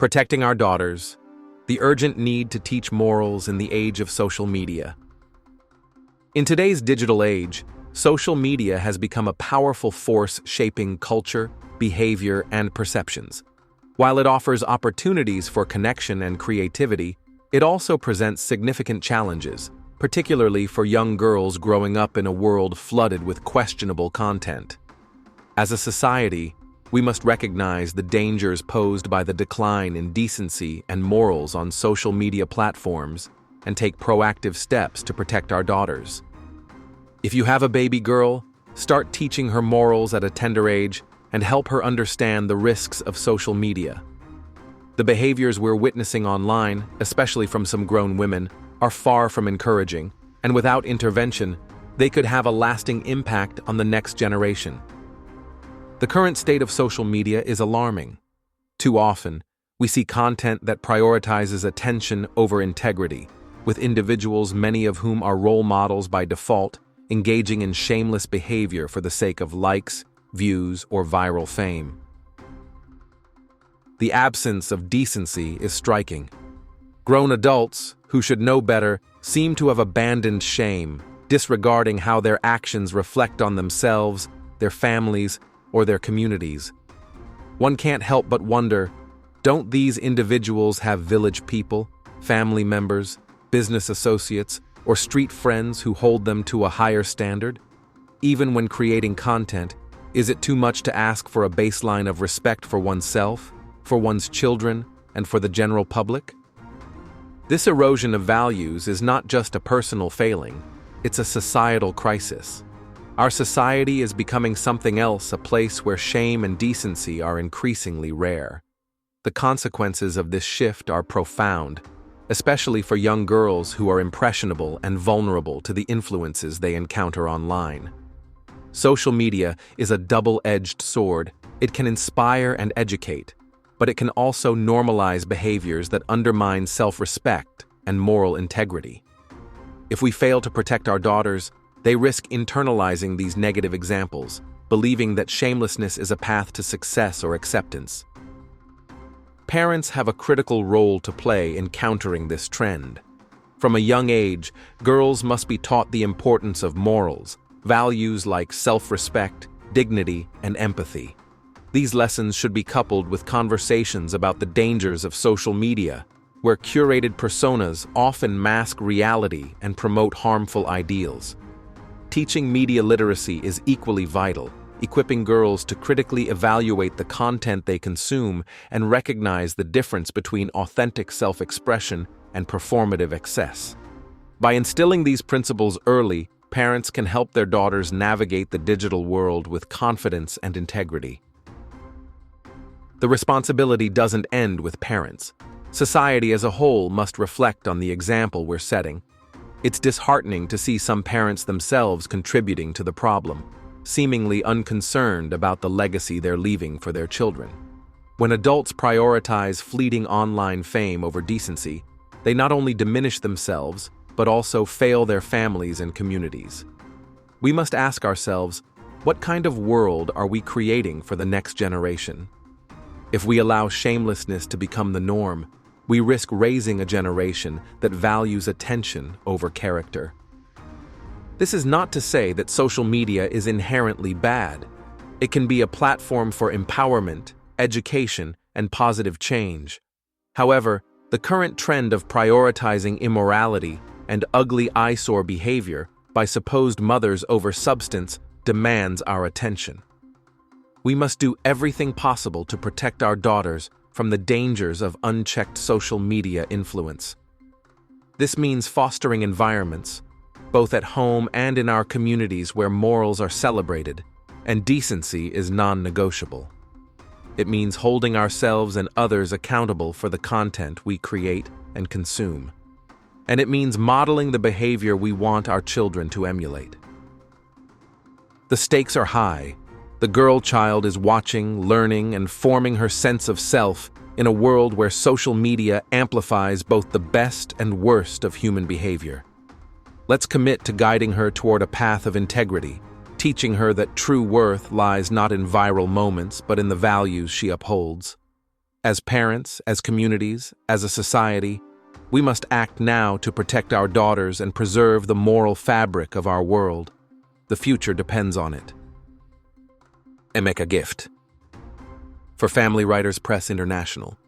Protecting our daughters, the urgent need to teach morals in the age of social media. In today's digital age, social media has become a powerful force shaping culture, behavior, and perceptions. While it offers opportunities for connection and creativity, it also presents significant challenges, particularly for young girls growing up in a world flooded with questionable content. As a society, we must recognize the dangers posed by the decline in decency and morals on social media platforms and take proactive steps to protect our daughters. If you have a baby girl, start teaching her morals at a tender age and help her understand the risks of social media. The behaviors we're witnessing online, especially from some grown women, are far from encouraging, and without intervention, they could have a lasting impact on the next generation. The current state of social media is alarming. Too often, we see content that prioritizes attention over integrity, with individuals, many of whom are role models by default, engaging in shameless behavior for the sake of likes, views, or viral fame. The absence of decency is striking. Grown adults, who should know better, seem to have abandoned shame, disregarding how their actions reflect on themselves, their families, or their communities. One can't help but wonder, don't these individuals have village people, family members, business associates, or street friends who hold them to a higher standard? Even when creating content, is it too much to ask for a baseline of respect for oneself, for one's children, and for the general public? This erosion of values is not just a personal failing, it's a societal crisis. Our society is becoming something else, a place where shame and decency are increasingly rare. The consequences of this shift are profound, especially for young girls who are impressionable and vulnerable to the influences they encounter online. Social media is a double-edged sword. It can inspire and educate, but it can also normalize behaviors that undermine self-respect and moral integrity. If we fail to protect our daughters, they risk internalizing these negative examples, believing that shamelessness is a path to success or acceptance. Parents have a critical role to play in countering this trend. From a young age, girls must be taught the importance of morals, values like self-respect, dignity, and empathy. These lessons should be coupled with conversations about the dangers of social media, where curated personas often mask reality and promote harmful ideals. Teaching media literacy is equally vital, equipping girls to critically evaluate the content they consume and recognize the difference between authentic self-expression and performative excess. By instilling these principles early, parents can help their daughters navigate the digital world with confidence and integrity. The responsibility doesn't end with parents. Society as a whole must reflect on the example we're setting. It's disheartening to see some parents themselves contributing to the problem, seemingly unconcerned about the legacy they're leaving for their children. When adults prioritize fleeting online fame over decency, they not only diminish themselves, but also fail their families and communities. We must ask ourselves, what kind of world are we creating for the next generation? If we allow shamelessness to become the norm, we risk raising a generation that values attention over character. This is not to say that social media is inherently bad. It can be a platform for empowerment, education, and positive change. However, the current trend of prioritizing immorality and ugly eyesore behavior by supposed mothers over substance demands our attention. We must do everything possible to protect our daughters from the dangers of unchecked social media influence. This means fostering environments, both at home and in our communities, where morals are celebrated and decency is non-negotiable. It means holding ourselves and others accountable for the content we create and consume. And it means modeling the behavior we want our children to emulate. The stakes are high. The girl child is watching, learning, and forming her sense of self in a world where social media amplifies both the best and worst of human behavior. Let's commit to guiding her toward a path of integrity, teaching her that true worth lies not in viral moments but in the values she upholds. As parents, as communities, as a society, we must act now to protect our daughters and preserve the moral fabric of our world. The future depends on it. Emeka Gift. For Family Writers Press International.